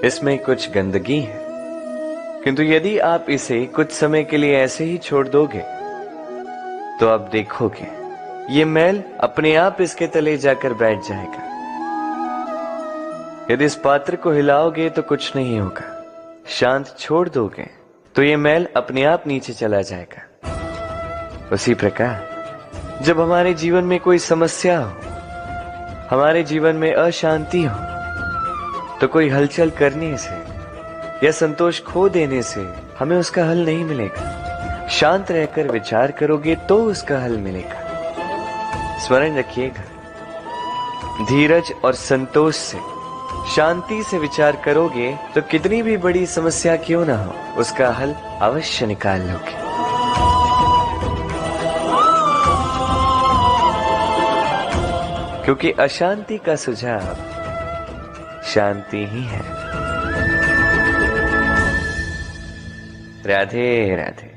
इसमें कुछ गंदगी है, किंतु यदि आप इसे कुछ समय के लिए ऐसे ही छोड़ दोगे तो आप देखोगे ये मैल अपने आप इसके तले जाकर बैठ जाएगा। यदि इस पात्र को हिलाओगे तो कुछ नहीं होगा, शांत छोड़ दोगे तो ये मैल अपने आप नीचे चला जाएगा। उसी प्रकार जब हमारे जीवन में कोई समस्या हो, हमारे जीवन में अशांति हो, तो कोई हलचल करने से या संतोष खो देने से हमें उसका हल नहीं मिलेगा। शांत रहकर विचार करोगे तो उसका हल मिलेगा। स्मरण रखिएगा, धीरज और संतोष से, शांति से विचार करोगे तो कितनी भी बड़ी समस्या क्यों ना हो, उसका हल अवश्य निकाल लोगे। क्योंकि अशांति का सुझाव शांति ही है। राधे राधे।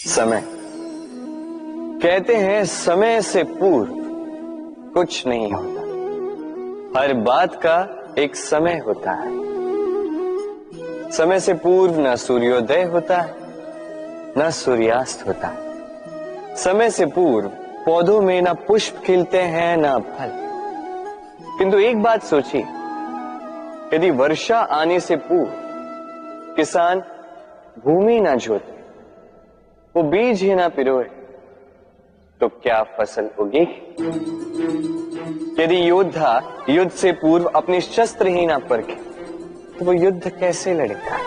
समय, कहते हैं समय से पूर्व कुछ नहीं होता, हर बात का एक समय होता है। समय से पूर्व न सूर्योदय होता है न सूर्यास्त होता है। समय से पूर्व पौधों में न पुष्प खिलते हैं न फल। किंतु एक बात सोचिए, यदि वर्षा आने से पूर्व किसान भूमि ना जोते, वो बीज ही ना पिरोए, तो क्या फसल उगेगी? यदि योद्धा युद्ध से पूर्व अपने शस्त्र ही ना परखे, तो वो युद्ध कैसे लड़ेगा?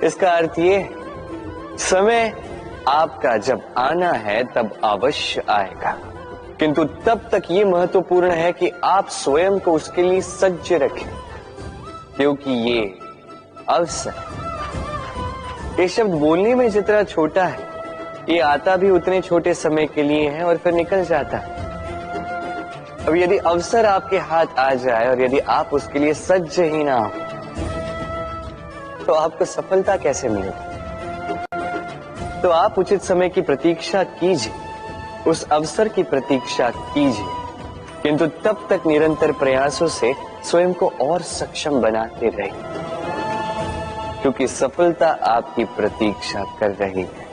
इसका अर्थ ये, समय आपका जब आना है तब अवश्य आएगा, किंतु तब तक ये महत्वपूर्ण है कि आप स्वयं को उसके लिए सज्ज रखें, क्योंकि ये अवसर, ये शब्द बोलने में जितना छोटा है, ये आता भी उतने छोटे समय के लिए है और फिर निकल जाता है। अब यदि अवसर आपके हाथ आ जाए और यदि आप उसके लिए सज्ज ही ना हो, तो आपको सफलता कैसे मिलेगी? तो आप उचित समय की प्रतीक्षा कीजिए, उस अवसर की प्रतीक्षा कीजिए, किंतु तब तक निरंतर प्रयासों से स्वयं को और सक्षम बनाते रहिए, क्योंकि सफलता आपकी प्रतीक्षा कर रही है।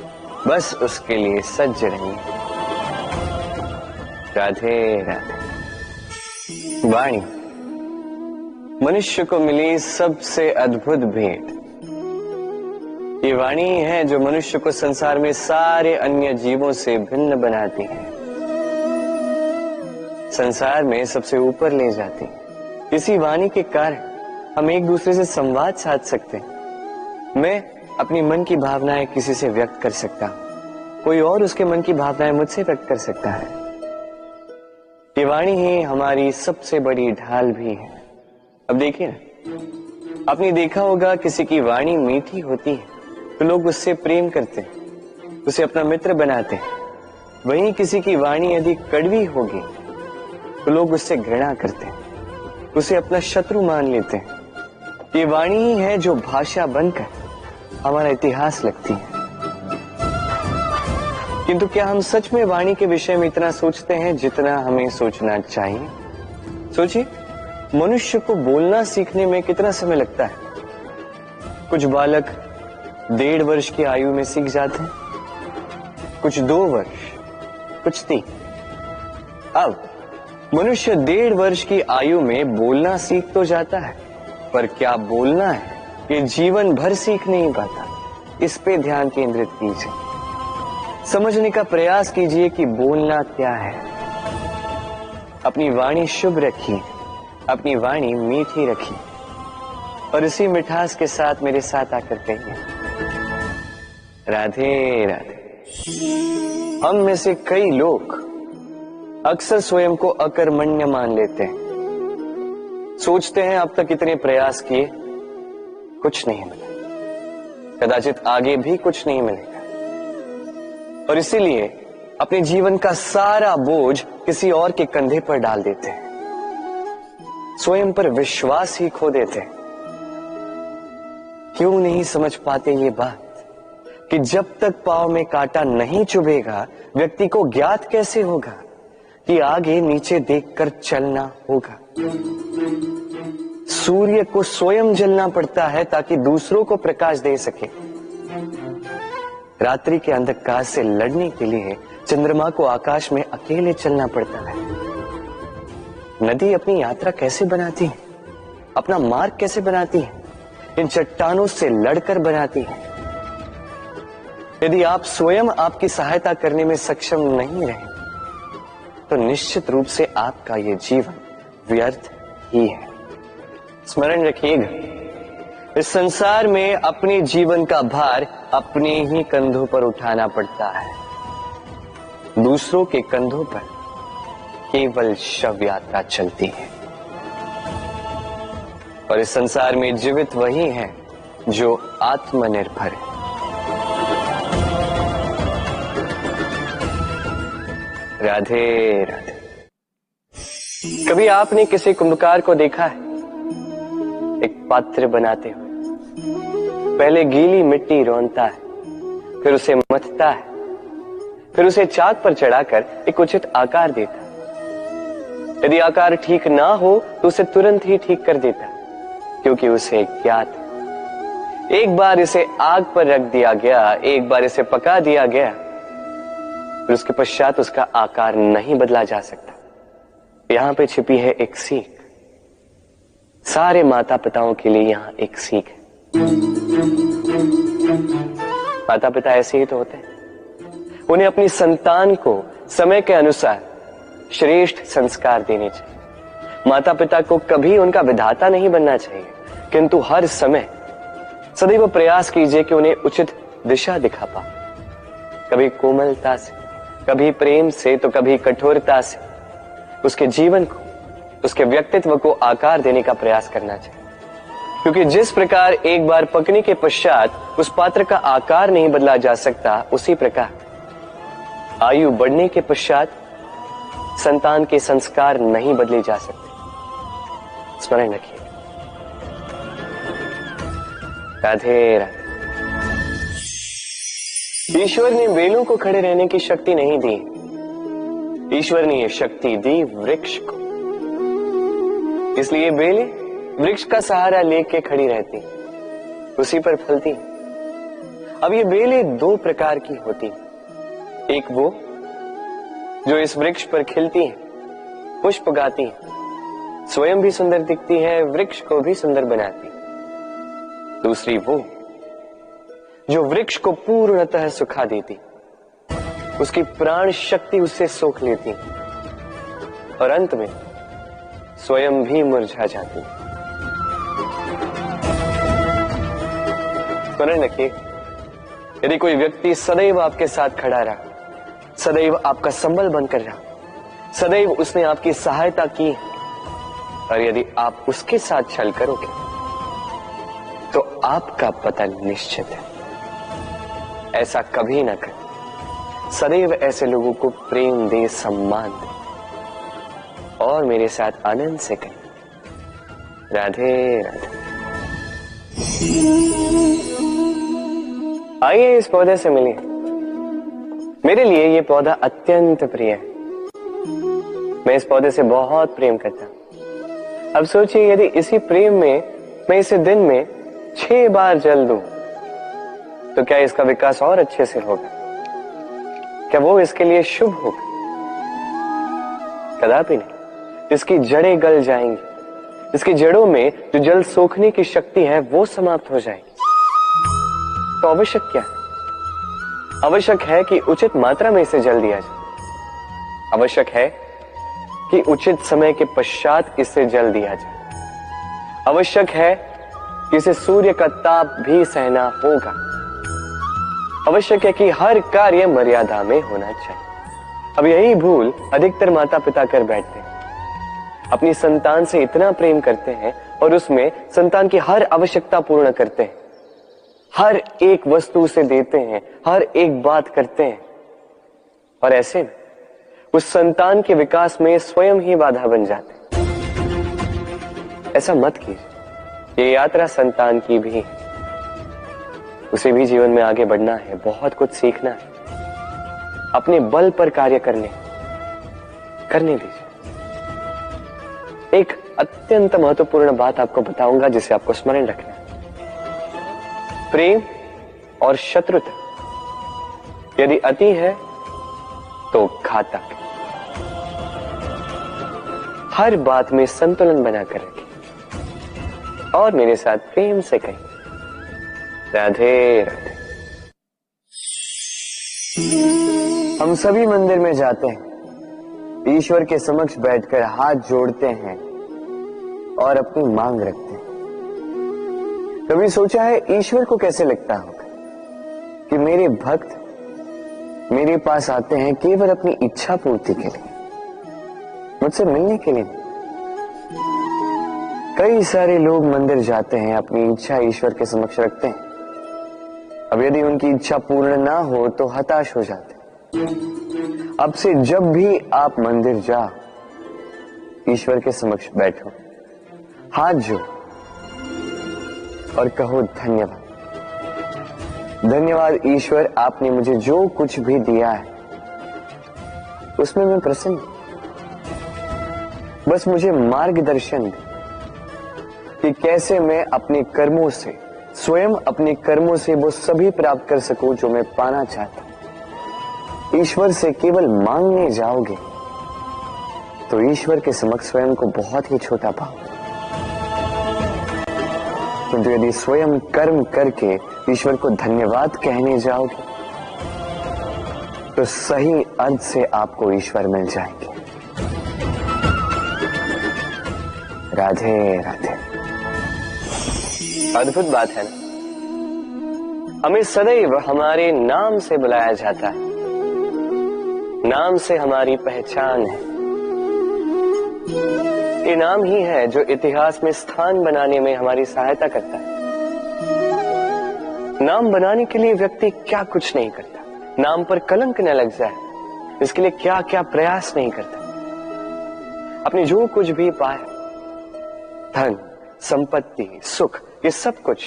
बस उसके लिए सज्ज रहिए। राधे राधे। वाणी मनुष्य को मिली सबसे अद्भुत भेंट। ये वाणी है जो मनुष्य को संसार में सारे अन्य जीवों से भिन्न बनाती है, संसार में सबसे ऊपर ले जाती है। इसी वाणी के कारण हम एक दूसरे से संवाद साध सकते हैं। मैं अपनी मन की भावनाएं किसी से व्यक्त कर सकता हूं, कोई और उसके मन की भावनाएं मुझसे व्यक्त कर सकता है। ये वाणी ही हमारी सबसे बड़ी ढाल भी है। अब देखिए ना, आपने देखा होगा किसी की वाणी मीठी होती है तो लोग उससे प्रेम करते हैं, उसे अपना मित्र बनाते हैं। वहीं किसी की वाणी यदि कड़वी होगी तो लोग उससे घृणा करते हैं, उसे अपना शत्रु मान लेते हैं। ये वाणी ही है जो भाषा बनकर हमारा इतिहास लिखती है। किंतु क्या हम सच में वाणी के विषय में इतना सोचते हैं जितना हमें सोचना चाहिए? सोचिए, मनुष्य को बोलना सीखने में कितना समय लगता है। कुछ बालक 1.5 वर्ष की आयु में सीख जाते हैं, कुछ 2 वर्ष, कुछ 3। अब मनुष्य 1.5 वर्ष की आयु में बोलना सीख तो जाता है, पर क्या बोलना है ये जीवन भर सीख नहीं पाता। इस पे ध्यान केंद्रित कीजिए, समझने का प्रयास कीजिए कि बोलना क्या है। अपनी वाणी शुभ रखिए, अपनी वाणी मीठी रखिए, और इसी मिठास के साथ मेरे साथ आकर कहिए, राधे राधे। हम में से कई लोग अक्सर स्वयं को अकर्मण्य मान लेते हैं। सोचते हैं अब तक इतने प्रयास किए, कुछ नहीं मिला, कदाचित आगे भी कुछ नहीं मिलेगा, और इसीलिए अपने जीवन का सारा बोझ किसी और के कंधे पर डाल देते हैं, स्वयं पर विश्वास ही खो देते हैं। क्यों नहीं समझ पाते ये बात कि जब तक पांव में कांटा नहीं चुभेगा व्यक्ति को ज्ञात कैसे होगा कि आगे नीचे देखकर चलना होगा। सूर्य को स्वयं जलना पड़ता है ताकि दूसरों को प्रकाश दे सके। रात्रि के अंधकार से लड़ने के लिए चंद्रमा को आकाश में अकेले चलना पड़ता है। नदी अपनी यात्रा कैसे बनाती है, अपना मार्ग कैसे बनाती है? इन चट्टानों से लड़कर बनाती है। यदि आप स्वयं आपकी सहायता करने में सक्षम नहीं रहे तो निश्चित रूप से आपका यह जीवन व्यर्थ ही है। स्मरण रखिएगा, इस संसार में अपने जीवन का भार अपने ही कंधों पर उठाना पड़ता है। दूसरों के कंधों पर केवल शव यात्रा चलती है। और इस संसार में जीवित वही है जो आत्मनिर्भर है। राधे राधे। कभी आपने किसी कुंभकार को देखा है? एक पात्र बनाते हुए पहले गीली मिट्टी रौंदता है, फिर उसे मथता है, फिर उसे चाक पर चढ़ाकर एक उचित आकार देता है। यदि आकार ठीक ना हो तो उसे तुरंत ही ठीक कर देता है, क्योंकि उसे ज्ञात है। एक बार इसे आग पर रख दिया गया, एक बार इसे पका दिया गया, फिर उसके पश्चात उसका आकार नहीं बदला जा सकता। यहां पे छिपी है एक सीख। सारे माता पिताओं के लिए यहां एक सीख है। माता पिता ऐसे ही तो होते हैं। उन्हें अपनी संतान को समय के अनुसार श्रेष्ठ संस्कार देने चाहिए। माता पिता को कभी उनका विधाता नहीं बनना चाहिए, किंतु हर समय सदैव प्रयास कीजिए कि उन्हें उचित दिशा दिखा पाओ। कभी कोमलता से, कभी प्रेम से, तो कभी कठोरता से उसके जीवन को, उसके व्यक्तित्व को आकार देने का प्रयास करना चाहिए। क्योंकि जिस प्रकार एक बार पकने के पश्चात उस पात्र का आकार नहीं बदला जा सकता, उसी प्रकार आयु बढ़ने के पश्चात संतान के संस्कार नहीं बदले जा सकते। स्मरण रखिए। राधे राधे। ईश्वर ने बेलों को खड़े रहने की शक्ति नहीं दी, ईश्वर ने यह शक्ति दी वृक्ष को। इसलिए बेलें वृक्ष का सहारा लेके खड़ी रहती, उसी पर फलती। अब ये बेलें दो प्रकार की होती, एक वो जो इस वृक्ष पर खिलती है, पुष्प गाती है, स्वयं भी सुंदर दिखती है, वृक्ष को भी सुंदर बनाती। दूसरी वो जो वृक्ष को पूर्णतः सुखा देती, उसकी प्राण शक्ति उससे सोख लेती और अंत में स्वयं भी मुरझा जाती। स्मरण रखिए, यदि कोई व्यक्ति सदैव आपके साथ खड़ा रहा, सदैव आपका संबल बनकर रहा, सदैव उसने आपकी सहायता की, और यदि आप उसके साथ छल करोगे तो आपका पतन निश्चित है। ऐसा कभी ना करें। सदैव ऐसे लोगों को प्रेम दे, सम्मान दे और मेरे साथ आनंद से कहें राधे राधे। आइए इस पौधे से मिलिए। मेरे लिए ये पौधा अत्यंत प्रिय है। मैं इस पौधे से बहुत प्रेम करता हूं। अब सोचिए, यदि इसी प्रेम में मैं इसे दिन में 6 बार जल दूं तो क्या इसका विकास और अच्छे से होगा? क्या वो इसके लिए शुभ होगा? कदापि नहीं। इसकी जड़ें गल जाएंगी, इसकी जड़ों में जो जल सोखने की शक्ति है वो समाप्त हो जाएगी। तो आवश्यक क्या है? आवश्यक है कि उचित मात्रा में इसे जल दिया जाए। आवश्यक है कि उचित समय के पश्चात इसे जल दिया जाए। आवश्यक है कि इसे सूर्य का ताप भी सहना होगा। आवश्यक है कि हर कार्य मर्यादा में होना चाहिए। अब यही भूल अधिकतर माता पिता कर बैठते हैं। अपनी संतान से इतना प्रेम करते हैं और उसमें संतान की हर आवश्यकता पूर्ण करते हैं, हर एक वस्तु उसे देते हैं, हर एक बात करते हैं, और ऐसे में उस संतान के विकास में स्वयं ही बाधा बन जाते हैं। ऐसा मत कीजिए। ये यात्रा संतान की भी है। उसे भी जीवन में आगे बढ़ना है, बहुत कुछ सीखना है, अपने बल पर कार्य करने, करने दीजिए। एक अत्यंत महत्वपूर्ण बात आपको बताऊंगा जिसे आपको स्मरण रखना है। प्रेम और शत्रुता यदि अति है तो घातक। हर बात में संतुलन बनाकर रखें और मेरे साथ प्रेम से कहें, राधे राधे। हम सभी मंदिर में जाते हैं, ईश्वर के समक्ष बैठकर हाथ जोड़ते हैं और अपनी मांग रखते हैं। कभी सोचा है ईश्वर को कैसे लगता होगा कि मेरे भक्त मेरे पास आते हैं केवल अपनी इच्छा पूर्ति के लिए, मुझसे मिलने के लिए नहीं। कई सारे लोग मंदिर जाते हैं, अपनी इच्छा ईश्वर के समक्ष रखते हैं। अब यदि उनकी इच्छा पूर्ण ना हो तो हताश हो जाते हैं। अब से जब भी आप मंदिर जाओ, ईश्वर के समक्ष बैठो, हाथ जोड़ो और कहो धन्यवाद। धन्यवाद ईश्वर, आपने मुझे जो कुछ भी दिया है उसमें मैं प्रसन्न हूं। बस मुझे मार्गदर्शन दे कि कैसे मैं अपने कर्मों से, स्वयं अपने कर्मों से वो सभी प्राप्त कर सकूं जो मैं पाना चाहता हूं। ईश्वर से केवल मांगने जाओगे तो ईश्वर के समक्ष स्वयं को बहुत ही छोटा पाओगे। किंतु यदि स्वयं कर्म करके ईश्वर को धन्यवाद कहने जाओगे तो सही अर्थ से आपको ईश्वर मिल जाएंगे। राधे राधे। अद्भुत बात है ना, हमें सदैव हमारे नाम से बुलाया जाता है। नाम से हमारी पहचान है। ये नाम ही है जो इतिहास में स्थान बनाने में हमारी सहायता करता है। नाम बनाने के लिए व्यक्ति क्या कुछ नहीं करता, नाम पर कलंक न लग जाए इसके लिए क्या क्या प्रयास नहीं करता। अपने जो कुछ भी पाया, धन, संपत्ति, सुख, ये सब कुछ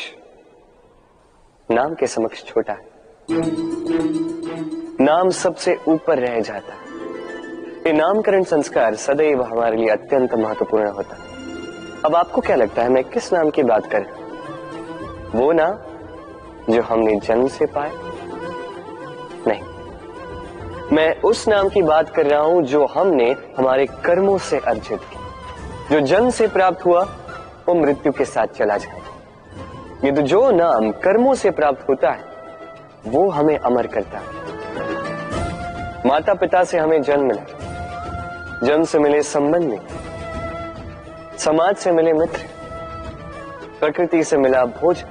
नाम के समक्ष छोटा है। नाम सबसे ऊपर रह जाता है। ये नामकरण संस्कार सदैव हमारे लिए अत्यंत महत्वपूर्ण होता है। अब आपको क्या लगता है मैं किस नाम की बात कर रहा हूं? वो नाम जो हमने जन्म से पाया? नहीं, मैं उस नाम की बात कर रहा हूं जो हमने हमारे कर्मों से अर्जित किया। जो जन्म से प्राप्त हुआ वो मृत्यु के साथ चला जाए। ये तो जो नाम कर्मों से प्राप्त होता है वो हमें अमर करता है। माता पिता से हमें जन्म मिला, जन्म से मिले संबंधी, समाज से मिले मित्र, प्रकृति से मिला भोजन।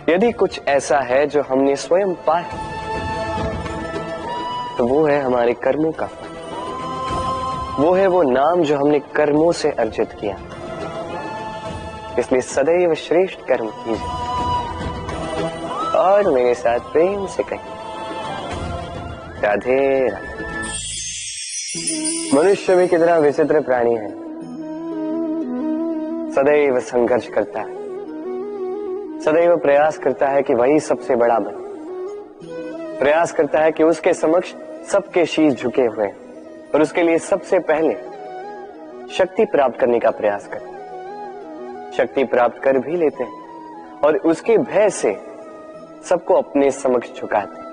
यदि कुछ ऐसा है जो हमने स्वयं पाया तो वो है हमारे कर्मों का फल। वो है वो नाम जो हमने कर्मों से अर्जित किया। इसलिए सदैव श्रेष्ठ कर्म कीजिए और मेरे साथ प्रेम से कहिए, राधे राधे। मनुष्य भी कितना विचित्र प्राणी है, सदैव संघर्ष करता है, सदैव प्रयास करता है कि वही सबसे बड़ा बने, प्रयास करता है कि उसके समक्ष सबके शीश झुके हुए और उसके लिए सबसे पहले शक्ति प्राप्त करने का प्रयास करता है। शक्ति प्राप्त कर भी लेते हैं और उसके भय से सबको अपने समक्ष झुकाते हैं।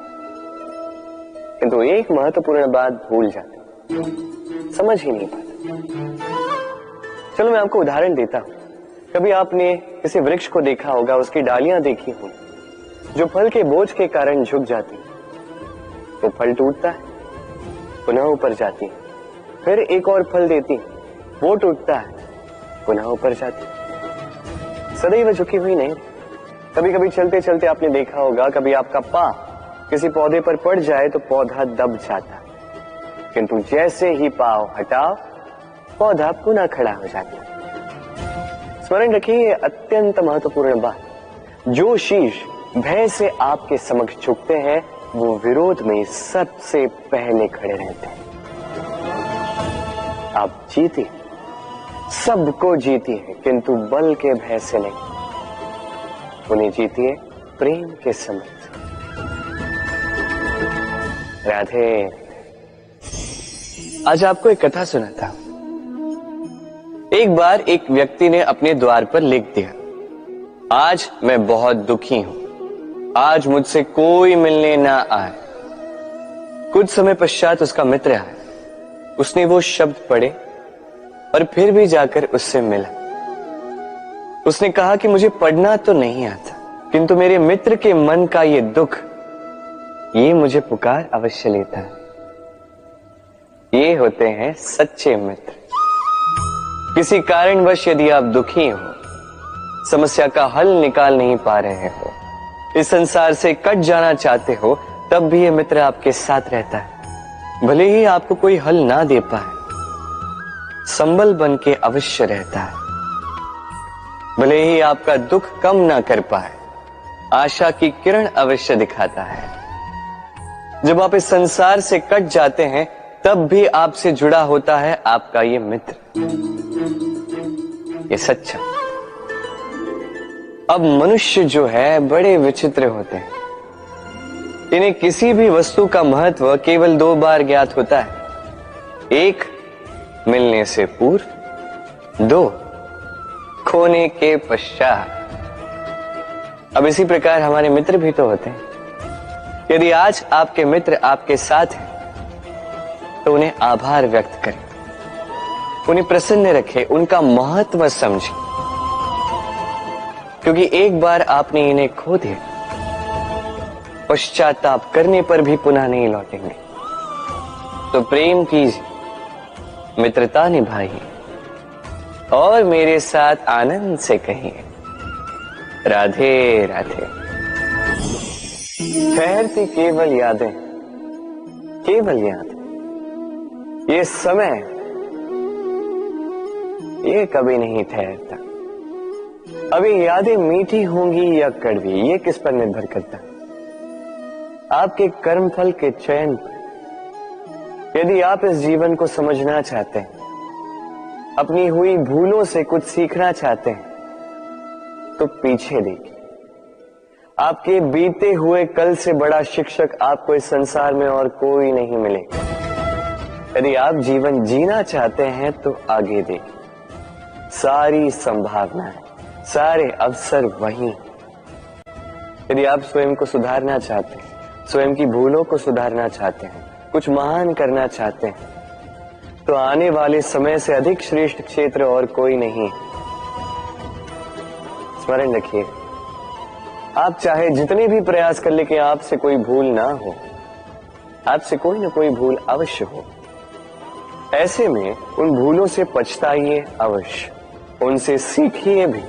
किंतु एक महत्वपूर्ण बात भूल जाते, समझ ही नहीं पाते। चलो मैं आपको उदाहरण देता हूं। कभी आपने किसी वृक्ष को देखा होगा, उसकी डालियां देखी होंगी जो फल के बोझ के कारण झुक जाती है। वो फल टूटता है, पुनः ऊपर जाती है, फिर एक और फल देती है, वो टूटता है, पुनः ऊपर जाती है, सदैव झुकी हुई नहीं। कभी कभी चलते चलते आपने देखा होगा, कभी आपका पांव किसी पौधे पर पड़ जाए तो पौधा दब जाता है, किंतु जैसे ही पांव हटाओ पौधा पुनः खड़ा हो जाता है। स्मरण रखिए, ये अत्यंत महत्वपूर्ण बात। जो शीश भय से आपके समक्ष झुकते हैं वो विरोध में सबसे पहले खड़े रहते हैं। आप जीते, सबको जीती है, किंतु बल के भय से नहीं, उन्हें जीती है प्रेम के समक्ष। राधे। आज आपको एक कथा सुनाता हूं। एक बार एक व्यक्ति ने अपने द्वार पर लिख दिया, आज मैं बहुत दुखी हूं, आज मुझसे कोई मिलने ना आए। कुछ समय पश्चात उसका मित्र आया, उसने वो शब्द पढ़े और फिर भी जाकर उससे मिला। उसने कहा कि मुझे पढ़ना तो नहीं आता, किंतु मेरे मित्र के मन का ये दुख, ये मुझे पुकार अवश्य लेता है। ये होते हैं सच्चे मित्र। किसी कारणवश यदि आप दुखी हो, समस्या का हल निकाल नहीं पा रहे हो, इस संसार से कट जाना चाहते हो, तब भी ये मित्र आपके साथ रहता है। भले ही आपको कोई हल ना दे पाए, संबल बन के अवश्य रहता है। भले ही आपका दुख कम ना कर पाए, आशा की किरण अवश्य दिखाता है। जब आप इस संसार से कट जाते हैं, तब भी आपसे जुड़ा होता है आपका ये मित्र, ये सच्चा। अब मनुष्य जो है बड़े विचित्र होते हैं। इन्हें किसी भी वस्तु का महत्व केवल 2 बार ज्ञात होता है, 1 मिलने से पूर्व, 2 खोने के पश्चात। अब इसी प्रकार हमारे मित्र भी तो होते हैं। यदि आज आपके मित्र आपके साथ हैं, तो उन्हें आभार व्यक्त करें, उन्हें प्रसन्न रखें, उनका महत्व समझें, क्योंकि एक बार आपने इन्हें खो दिया, पश्चाताप करने पर भी पुनः नहीं लौटेंगे। तो प्रेम कीजिए, मित्रता निभाइए और मेरे साथ आनंद से कहिए, राधे राधे। ठहरती केवल यादें, केवल यादें। ये समय, ये कभी नहीं ठहरता। अभी यादें मीठी होंगी या कड़वी, ये किस पर निर्भर करता है? आपके कर्मफल के चयन पर। यदि आप इस जीवन को समझना चाहते हैं, अपनी हुई भूलों से कुछ सीखना चाहते हैं, तो पीछे देखिए। आपके बीते हुए कल से बड़ा शिक्षक आपको इस संसार में और कोई नहीं मिलेगा। यदि आप जीवन जीना चाहते हैं, तो आगे देखिए। सारी संभावनाएं, सारे अवसर वहीं। यदि आप स्वयं को सुधारना चाहते हैं, स्वयं की भूलों को सुधारना चाहते हैं, कुछ महान करना चाहते हैं, तो आने वाले समय से अधिक श्रेष्ठ क्षेत्र और कोई नहीं। स्मरण रखिए, आप चाहे जितने भी प्रयास कर ले कि आपसे कोई भूल ना हो, आपसे कोई ना कोई भूल अवश्य हो। ऐसे में उन भूलों से पछताइए अवश्य, उनसे सीखिए भी,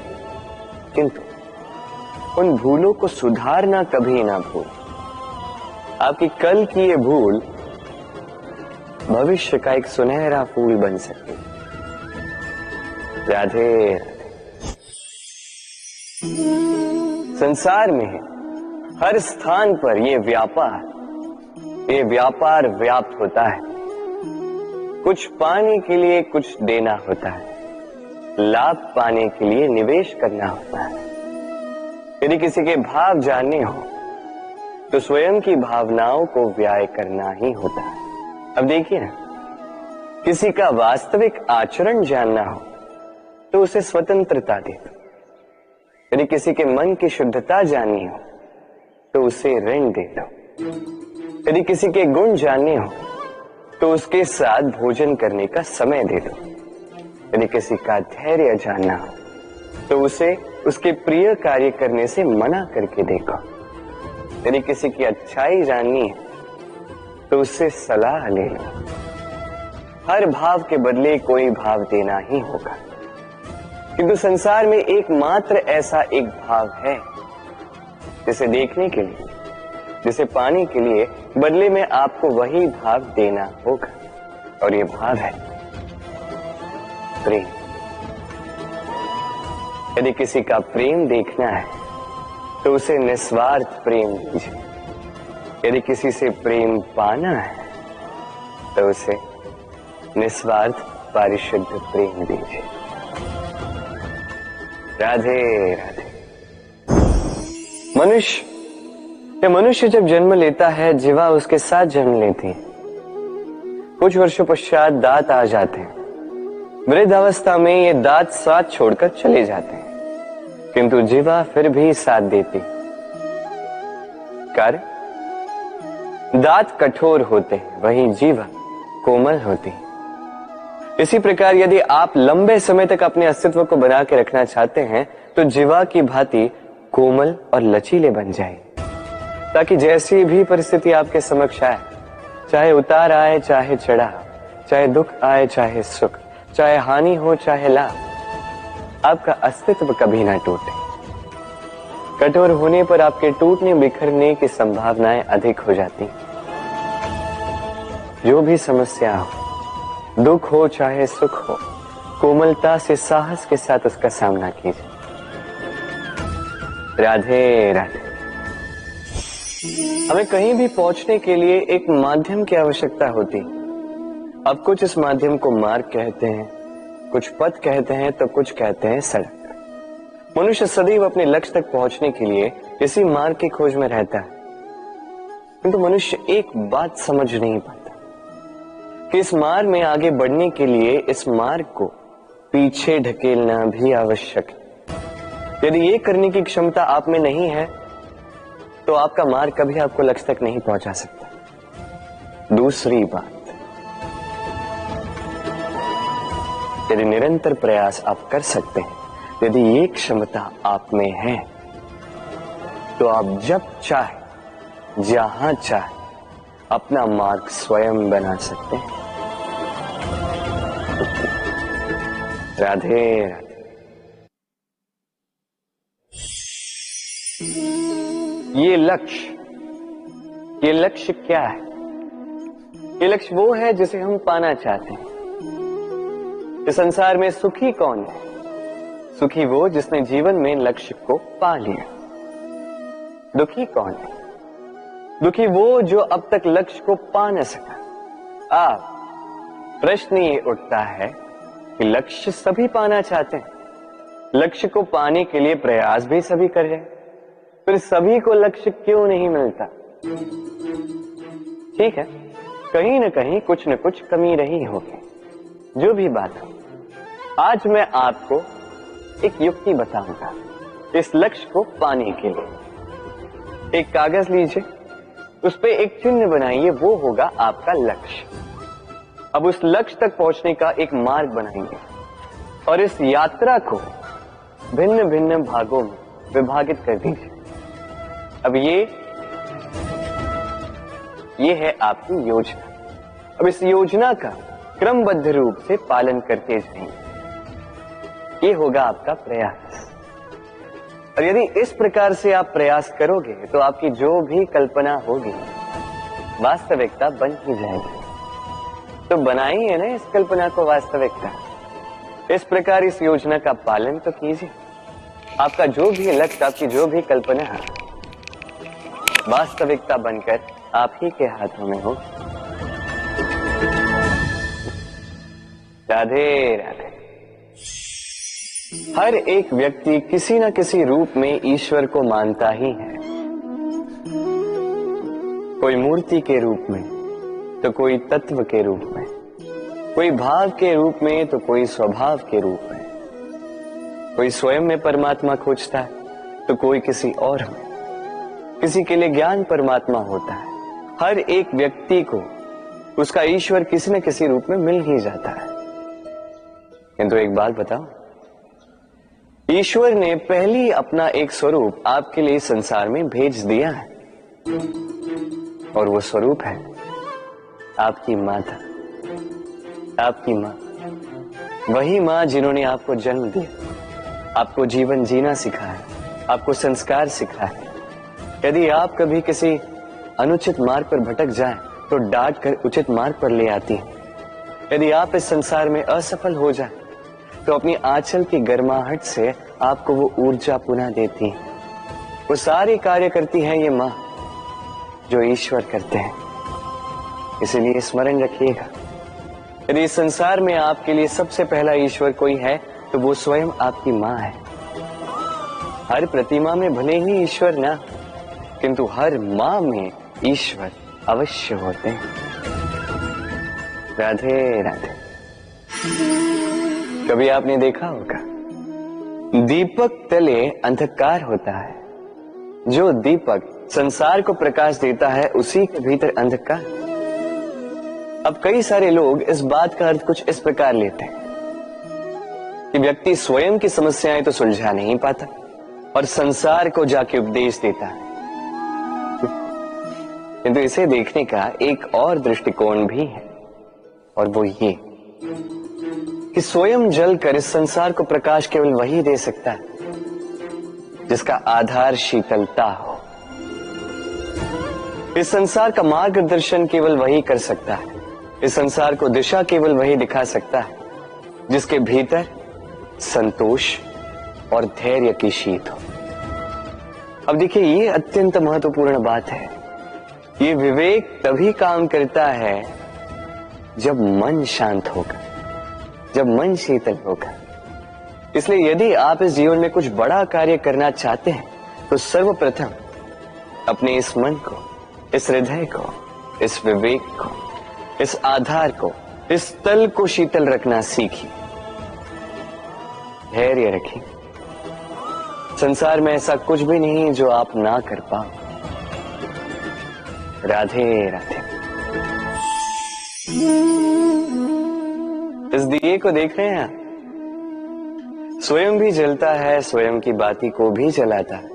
किंतु उन भूलों को सुधारना कभी ना भूल। आपकी कल की ये भूल भविष्य का एक सुनहरा फूल बन सकती है। राधे राधे। संसार में हर स्थान पर ये व्यापार व्याप्त होता है। कुछ पाने के लिए कुछ देना होता है, लाभ पाने के लिए निवेश करना होता है। यदि किसी के भाव जानने हो, तो स्वयं की भावनाओं को व्याय करना ही होता है। अब देखिए ना, किसी का वास्तविक आचरण जानना हो, तो उसे स्वतंत्रता दे दो। यदि किसी के मन की शुद्धता जाननी हो, तो उसे ऋण दे दो। यदि किसी के गुण जानने हो, तो उसके साथ भोजन करने का समय दे दो। यदि किसी का धैर्य जानना हो, तो उसे उसके प्रिय कार्य करने से मना करके देखो। यदि किसी की अच्छाई जाननी है, तो उससे सलाह ले लो। हर भाव के बदले कोई भाव देना ही होगा, किंतु संसार में एकमात्र ऐसा एक भाव है, जिसे देखने के लिए, जिसे पाने के लिए बदले में आपको वही भाव देना होगा, और ये भाव है प्रेम। यदि किसी का प्रेम देखना है, तो उसे निस्वार्थ प्रेम दीजिए। यदि किसी से प्रेम पाना है, तो उसे निस्वार्थ पारिशुद्ध प्रेम दीजिए। राधे राधे। मनुष्य जब जन्म लेता है, जीवा उसके साथ जन्म लेती है। कुछ वर्षों पश्चात दांत आ जाते हैं। वृद्धावस्था में ये दांत साथ छोड़कर चले जाते हैं, किंतु जीवा फिर भी साथ देती। कारण दांत कठोर होते हैं, वहीं जीवा कोमल होती है। इसी प्रकार यदि आप लंबे समय तक अपने अस्तित्व को बना के रखना चाहते हैं तो जीवा की भांति कोमल और लचीले बन जाए, ताकि जैसी भी परिस्थिति आपके समक्ष आए, चाहे उतार आए चाहे चढ़ाव, चाहे दुख आए चाहे सुख, चाहे हानि हो चाहे लाभ, आपका अस्तित्व कभी ना टूटे। कठोर होने पर आपके टूटने बिखरने की संभावनाएं अधिक हो जाती। जो भी समस्या हो, दुख हो चाहे सुख हो, कोमलता से साहस के साथ उसका सामना कीजिए। राधे राधे। हमें कहीं भी पहुंचने के लिए एक माध्यम की आवश्यकता होती। अब कुछ इस माध्यम को मार्ग कहते हैं, कुछ पथ कहते हैं, तो कुछ कहते हैं सड़क। मनुष्य सदैव अपने लक्ष्य तक पहुंचने के लिए इसी मार्ग की खोज में रहता है, किंतु मनुष्य एक बात समझ नहीं पाता कि इस मार्ग में आगे बढ़ने के लिए इस मार्ग को पीछे ढकेलना भी आवश्यक है। यदि ये करने की क्षमता आप में नहीं है तो आपका मार्ग कभी आपको लक्ष्य तक नहीं पहुंचा सकता। दूसरी बात, यदि निरंतर प्रयास आप कर सकते हैं, यदि ये क्षमता आप में है, तो आप जब चाहे जहां चाहे अपना मार्ग स्वयं बना सकते हैं। राधे राधे। ये लक्ष्य क्या है? ये लक्ष्य वो है जिसे हम पाना चाहते हैं। इस संसार में सुखी कौन है? सुखी वो जिसने जीवन में लक्ष्य को पा लिया। दुखी कौन है? दुखी वो जो अब तक लक्ष्य को पा न सका। प्रश्न ये उठता है कि लक्ष्य सभी पाना चाहते हैं, लक्ष्य को पाने के लिए प्रयास भी सभी कर रहे हैं, फिर सभी को लक्ष्य क्यों नहीं मिलता? ठीक है, कहीं न कहीं कुछ न कुछ कमी रही होगी। जो भी बात हो, आज मैं आपको एक युक्ति बताऊंगा इस लक्ष्य को पाने के लिए। एक कागज लीजिए, उस पे एक चिन्ह बनाइए, वो होगा आपका लक्ष्य। अब उस लक्ष्य तक पहुंचने का एक मार्ग बनाएंगे और इस यात्रा को भिन्न भिन्न भागों में विभाजित कर दीजिए। अब ये है आपकी योजना। अब इस योजना का क्रमबद्ध रूप से पालन करते जाएंगे। ये होगा आपका प्रयास। और यदि इस प्रकार से आप प्रयास करोगे तो आपकी जो भी कल्पना होगी वास्तविकता बन ही जाएगी। तो बनाइए ना इस कल्पना को वास्तविकता। इस प्रकार इस योजना का पालन तो कीजिए। आपका जो भी लक्ष्य, आपकी जो भी कल्पना है, वास्तविकता बनकर आप ही के हाथों में हो। राधे राधे। हर एक व्यक्ति किसी न किसी रूप में ईश्वर को मानता ही है। कोई मूर्ति के रूप में, तो कोई तत्व के रूप में, कोई भाव के रूप में, तो कोई स्वभाव के रूप में। कोई स्वयं में परमात्मा खोजता है तो कोई किसी और में। किसी के लिए ज्ञान परमात्मा होता है। हर एक व्यक्ति को उसका ईश्वर किसी न किसी रूप में मिल ही जाता है। किंतु एक बात बताओ, ईश्वर ने पहले अपना एक स्वरूप आपके लिए संसार में भेज दिया है, और वो स्वरूप है आपकी माता, आपकी माँ। वही माँ जिन्होंने आपको जन्म दिया, आपको जीवन जीना सिखाया, आपको संस्कार सिखाया। यदि आप कभी किसी अनुचित मार्ग पर भटक जाएं, तो डांट कर उचित मार्ग पर ले आती है। यदि आप इस संसार में असफल हो जाएं, तो अपनी आंचल की गर्माहट से आपको वो ऊर्जा पुनः देती है। वो सारी कार्य करती है ये माँ जो ईश्वर करते हैं। इसलिए स्मरण रखिएगा, यदि इस संसार में आपके लिए सबसे पहला ईश्वर कोई है तो वो स्वयं आपकी माँ है। हर प्रतिमा में भले ही ईश्वर ना, किंतु हर माँ में ईश्वर अवश्य होते हैं। राधे राधे। कभी आपने देखा होगा, दीपक तले अंधकार होता है, जो दीपक संसार को प्रकाश देता है उसी के भीतर अंधकार। अब कई सारे लोग इस बात का अर्थ कुछ इस प्रकार लेते हैं कि व्यक्ति स्वयं की समस्याएं तो सुलझा नहीं पाता और संसार को जाके उपदेश देता है। किंतु इसे देखने का एक और दृष्टिकोण भी है, और वो ये कि स्वयं जलकर इस संसार को प्रकाश केवल वही दे सकता है जिसका आधार शीतलता हो। इस संसार का मार्गदर्शन केवल वही कर सकता है, इस संसार को दिशा केवल वही दिखा सकता है जिसके भीतर संतोष और धैर्य की शीत हो। अब देखिए, ये अत्यंत महत्वपूर्ण बात है। ये विवेक तभी काम करता है जब मन शांत होगा, जब मन शीतल होगा। इसलिए यदि आप इस जीवन में कुछ बड़ा कार्य करना चाहते हैं तो सर्वप्रथम अपने इस मन को, इस हृदय को, इस विवेक को, इस आधार को, इस तल को शीतल रखना सीखिए, धैर्य रखिए। संसार में ऐसा कुछ भी नहीं जो आप ना कर पाओ। राधे राधे। इस दिए को देख रहे हैं आप? स्वयं भी जलता है, स्वयं की बाती को भी जलाता है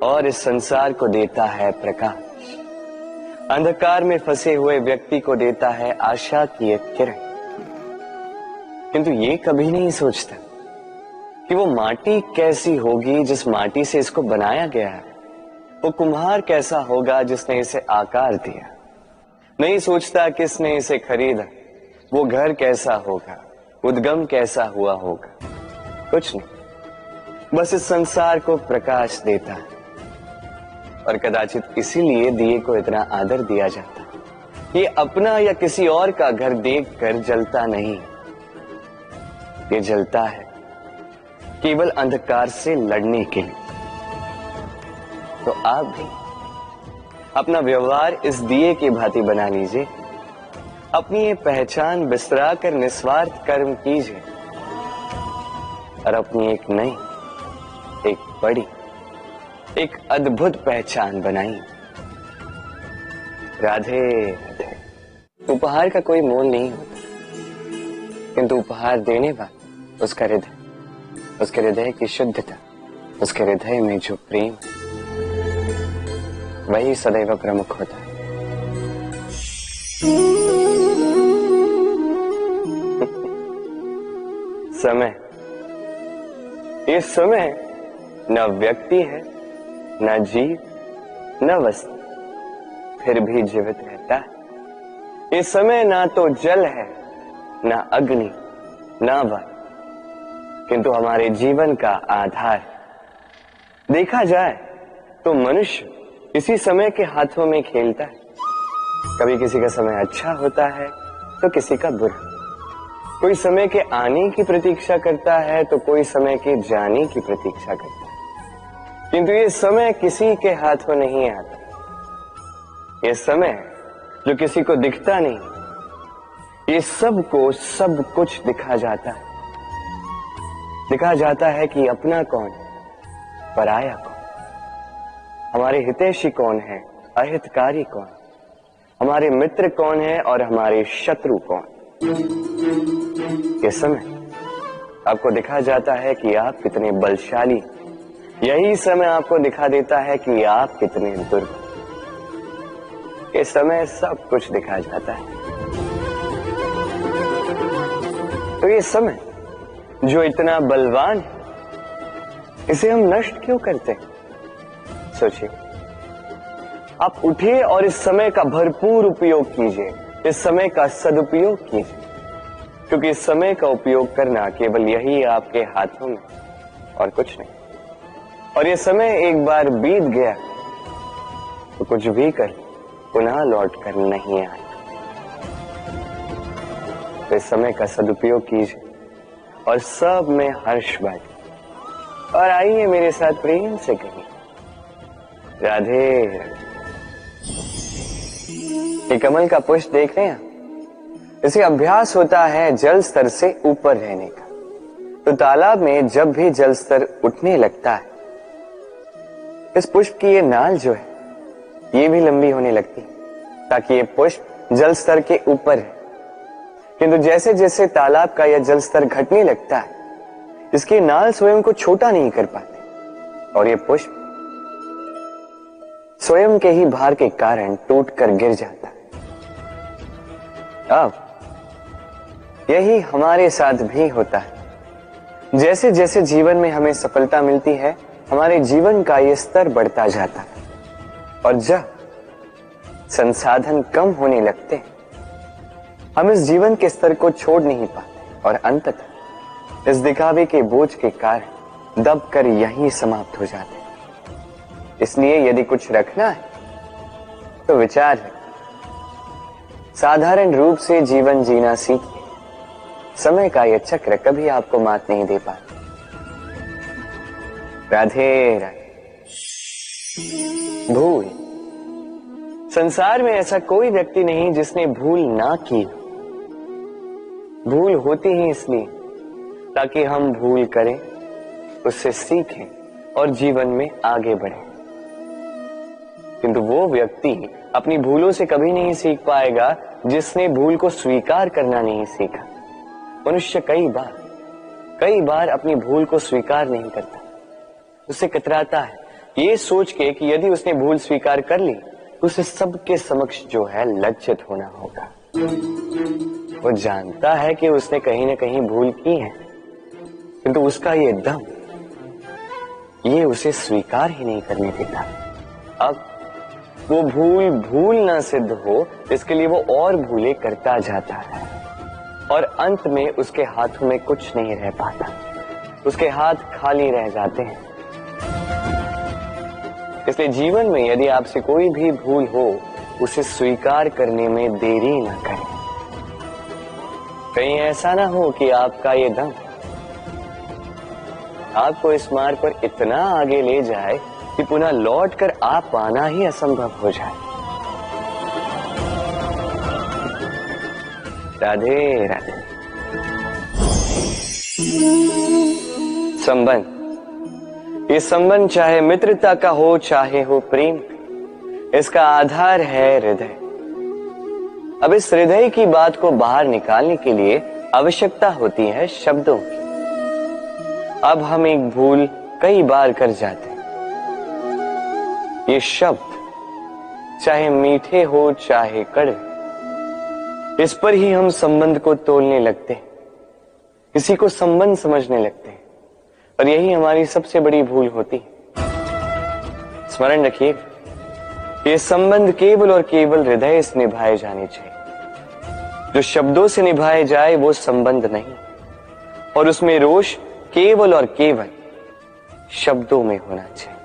और इस संसार को देता है प्रकाश। अंधकार में फंसे हुए व्यक्ति को देता है आशा की एक किरण। किंतु ये कभी नहीं सोचता कि वो माटी कैसी होगी जिस माटी से इसको बनाया गया है, वो कुम्हार कैसा होगा जिसने इसे आकार दिया। नहीं सोचता किसने इसे खरीदा, वो घर कैसा होगा, उद्गम कैसा हुआ होगा, कुछ नहीं। बस इस संसार को प्रकाश देता है और कदाचित इसीलिए दिए को इतना आदर दिया जाता है। ये अपना या किसी और का घर देखकर जलता नहीं, ये जलता है केवल अंधकार से लड़ने के लिए। तो आप भी अपना व्यवहार इस दिए की भांति बना लीजिए, अपनी ये पहचान बिसरा कर निस्वार्थ कर्म कीजिए और अपनी एक नई, एक बड़ी, एक अद्भुत पहचान बनाइए। राधे राधे। उपहार का कोई मोल नहीं होता, किंतु उपहार देने वाला उसका हृदय, उसके हृदय की शुद्धता, उसके हृदय में जो प्रेम, वही सदैव प्रमुख होता है। समय, ये समय न व्यक्ति है, न जीव, न वस्तु, फिर भी जीवित रहता है। ये समय ना तो जल है, न अग्नि, न वायु, किंतु हमारे जीवन का आधार। देखा जाए तो मनुष्य इसी समय के हाथों में खेलता है। कभी किसी का समय अच्छा होता है तो किसी का बुरा। कोई समय के आने की प्रतीक्षा करता है तो कोई समय के जाने की प्रतीक्षा करता है, किंतु ये समय किसी के हाथों नहीं आता। ये समय जो किसी को दिखता नहीं, ये सबको सब कुछ दिखा जाता है। दिखा जाता है कि अपना कौन, पराया कौन, हमारे हितैषी कौन है, अहितकारी कौन, हमारे मित्र कौन है और हमारे शत्रु कौन। ये समय आपको दिखा जाता है कि आप कितने बलशाली, यही समय आपको दिखा देता है कि आप कितने दुर्बल। ये समय सब कुछ दिखा जाता है। तो ये समय जो इतना बलवान है, इसे हम नष्ट क्यों करते हैं? सोचिए, आप उठिए और इस समय का भरपूर उपयोग कीजिए, इस समय का सदुपयोग कीजिए, क्योंकि इस समय का उपयोग करना केवल यही आपके हाथों में और कुछ नहीं। और ये समय एक बार बीत गया तो कुछ भी कर पुनः लौट कर नहीं आए। तो इस समय का सदुपयोग कीजिए और सब में हर्ष बांटिए। और आइए मेरे साथ प्रेम से कहिए, राधे राधे। ये कमल का पुष्प देख रहे हैं, इसे अभ्यास होता है जल स्तर से ऊपर रहने का। तो तालाब में जब भी जल स्तर उठने लगता है, इस पुष्प की ये नाल जो है ये भी लंबी होने लगती है ताकि ये पुष्प जल स्तर के ऊपर है। किंतु जैसे जैसे तालाब का यह जल स्तर घटने लगता है, इसकी नाल स्वयं को छोटा नहीं कर पाती और ये पुष्प स्वयं के ही भार के कारण टूटकर गिर जाता है। अब यही हमारे साथ भी होता है। जैसे जैसे जीवन में हमें सफलता मिलती है, हमारे जीवन का ये स्तर बढ़ता जाता है और जब संसाधन कम होने लगते हैं, हम इस जीवन के स्तर को छोड़ नहीं पाते और अंततः इस दिखावे के बोझ के कारण दबकर यहीं समाप्त हो जाते हैं। इसलिए यदि कुछ रखना है तो विचार है, साधारण रूप से जीवन जीना सीखिए। समय का यह चक्र कभी आपको मात नहीं दे पाता। राधे राधे। भूल। संसार में ऐसा कोई व्यक्ति नहीं जिसने भूल ना की। भूल होती ही इसलिए ताकि हम भूल करें, उससे सीखें और जीवन में आगे बढ़ें। किंतु वो व्यक्ति अपनी भूलों से कभी नहीं सीख पाएगा जिसने भूल को स्वीकार करना नहीं सीखा। मनुष्य कई बार अपनी भूल को स्वीकार नहीं करता, उससे कतराता है ये सोच के कि यदि उसने भूल स्वीकार कर ली तो उसे सबके समक्ष जो है लज्जित होना होगा। वो जानता है कि उसने कहीं ना कहीं भूल की है, किंतु उसका ये दम ये उसे स्वीकार ही नहीं करने देता। अब वो भूल ना सिद्ध हो, इसके लिए वो और भूलें करता जाता है और अंत में उसके हाथों में कुछ नहीं रह पाता, उसके हाथ खाली रह जाते हैं। इसलिए जीवन में यदि आपसे कोई भी भूल हो, उसे स्वीकार करने में देरी ना करें। कहीं ऐसा ना हो कि आपका ये दम आपको इस मार्ग पर इतना आगे ले जाए कि पुनः लौटकर आप पाना ही असंभव हो जाए। राधे राधे। संबंध। ये संबंध चाहे मित्रता का हो चाहे हो प्रेम, इसका आधार है हृदय। अब इस हृदय की बात को बाहर निकालने के लिए आवश्यकता होती है शब्दों की। अब हम एक भूल कई बार कर जाते हैं। ये शब्द चाहे मीठे हो चाहे कड़वे, इस पर ही हम संबंध को तोलने लगते हैं, किसी को संबंध समझने लगते हैं और यही हमारी सबसे बड़ी भूल होती है। स्मरण रखिए, ये संबंध केवल और केवल हृदय से निभाए जाने चाहिए। जो शब्दों से निभाए जाए वो संबंध नहीं, और उसमें रोष केवल और केवल शब्दों में होना चाहिए,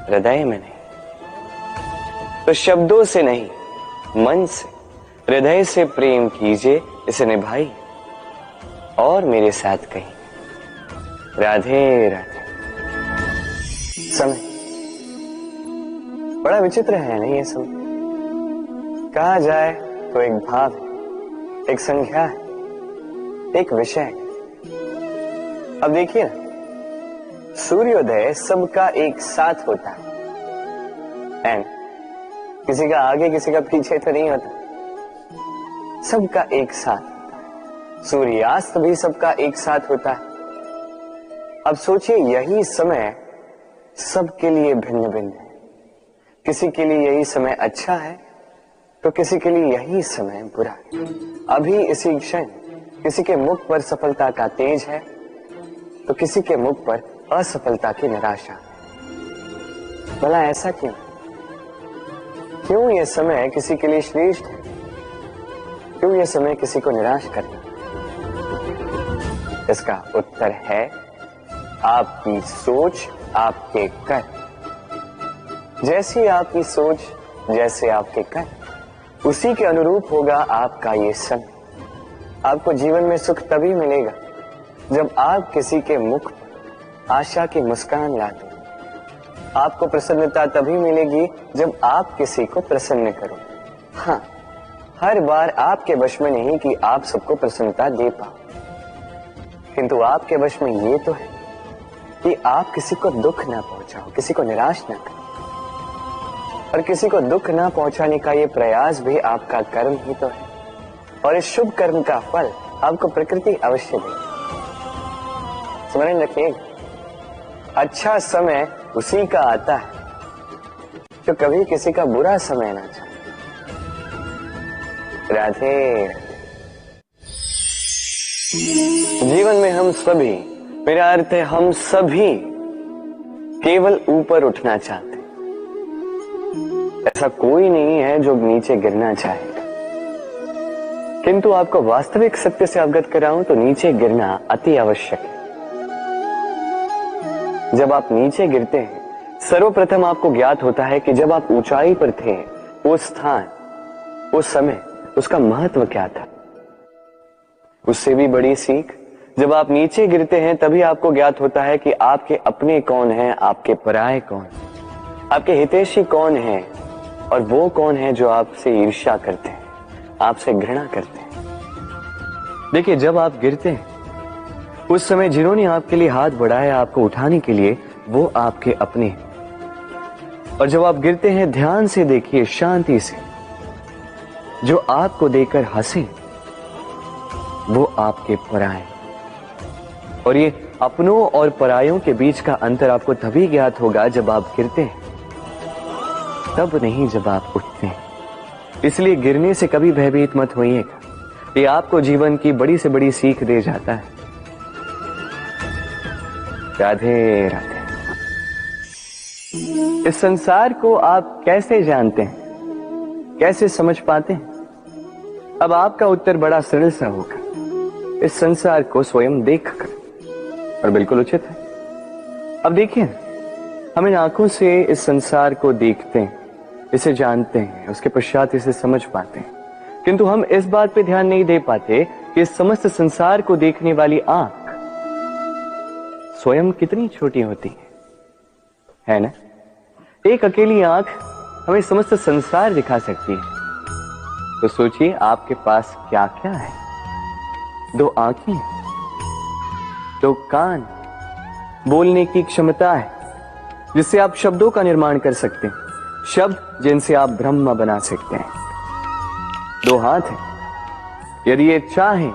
हृदय में नहीं। तो शब्दों से नहीं, मन से, हृदय से प्रेम कीजिए, इसे निभाइए और मेरे साथ कहिए राधे राधे। समय बड़ा विचित्र है नहीं ये समय। कहा जाए तो एक भाव है, एक संख्या है, एक विषय है। अब देखिए ना, सूर्योदय सबका एक साथ होता है एंड किसी का आगे किसी का पीछे तो नहीं होता, सबका एक साथ। सूर्यास्त भी सबका एक साथ होता है। अब सोचिए, यही समय सबके लिए भिन्न भिन्न है। किसी के लिए यही समय अच्छा है तो किसी के लिए यही समय बुरा है। अभी इसी क्षण किसी के मुख पर सफलता का तेज है तो किसी के मुख पर असफलता की निराशा। भला ऐसा क्यों? क्यों यह समय किसी के लिए श्रेष्ठ है, क्यों यह समय किसी को निराश करता? इसका उत्तर है आपकी सोच, आपके कर्म। जैसी आपकी सोच, जैसे आपके कर्म, उसी के अनुरूप होगा आपका ये समय। आपको जीवन में सुख तभी मिलेगा जब आप किसी के मुख पर आशा की मुस्कान लाते। आपको प्रसन्नता तभी मिलेगी जब आप किसी को प्रसन्न करो। हाँ, हर बार आपके वश में नहीं कि आप सबको प्रसन्नता दे पाओ, किंतु आपके वश में ये तो है कि आप किसी को दुख ना पहुंचाओ, किसी को निराश ना करो। और किसी को दुख ना पहुंचाने का ये प्रयास भी आपका कर्म ही तो है, और इस शुभ कर्म का फल आपको प्रकृति अवश्य देगी। स्मरण रखिए, अच्छा समय उसी का आता है जो कभी किसी का बुरा समय ना चाहे। राधे। जीवन में हम सभी, मेरा अर्थ है हम सभी, केवल ऊपर उठना चाहते हैं। ऐसा कोई नहीं है जो नीचे गिरना चाहेगा, किंतु आपको वास्तविक सत्य से अवगत कराऊं तो नीचे गिरना अति आवश्यक है। जब आप नीचे गिरते हैं, सर्वप्रथम आपको ज्ञात होता है कि जब आप ऊंचाई पर थे, वो स्थान, वो समय, उसका महत्व क्या था। उससे भी बड़ी सीख, जब आप नीचे गिरते हैं तभी आपको ज्ञात होता है कि आपके अपने कौन हैं, आपके पराये कौन, आपके हितैषी कौन हैं, और वो कौन है जो आपसे ईर्ष्या करते हैं, आपसे घृणा करते हैं। देखिए, जब आप गिरते हैं उस समय जिन्होंने आपके लिए हाथ बढ़ाया आपको उठाने के लिए, वो आपके अपने हैं। और जब आप गिरते हैं, ध्यान से देखिए, शांति से, जो आपको देकर हंसे वो आपके पराये। और ये अपनों और परायों के बीच का अंतर आपको तभी ज्ञात होगा जब आप गिरते हैं, तब नहीं जब आप उठते हैं। इसलिए गिरने से कभी भयभीत मत होइएगा, ये आपको जीवन की बड़ी से बड़ी सीख दे जाता है। राधे राधे। इस संसार को आप कैसे जानते हैं, कैसे समझ पाते हैं? अब आपका उत्तर बड़ा सरल सा होगा, इस संसार को स्वयं देखकर, और बिल्कुल उचित है। अब देखिए, हम इन आंखों से इस संसार को देखते हैं, इसे जानते हैं, उसके पश्चात इसे समझ पाते हैं, किंतु हम इस बात पे ध्यान नहीं दे पाते कि इस समस्त संसार को देखने वाली आंख स्वयं कितनी छोटी होती है ना? एक अकेली आंख हमें समस्त संसार दिखा सकती है। तो सोचिए, आपके पास क्या क्या है। 2 आंखें, 2 कान, बोलने की क्षमता है जिससे आप शब्दों का निर्माण कर सकते हैं, शब्द जिनसे आप ब्रह्म बना सकते हैं। 2 हाथ हैं, यदि ये चाहें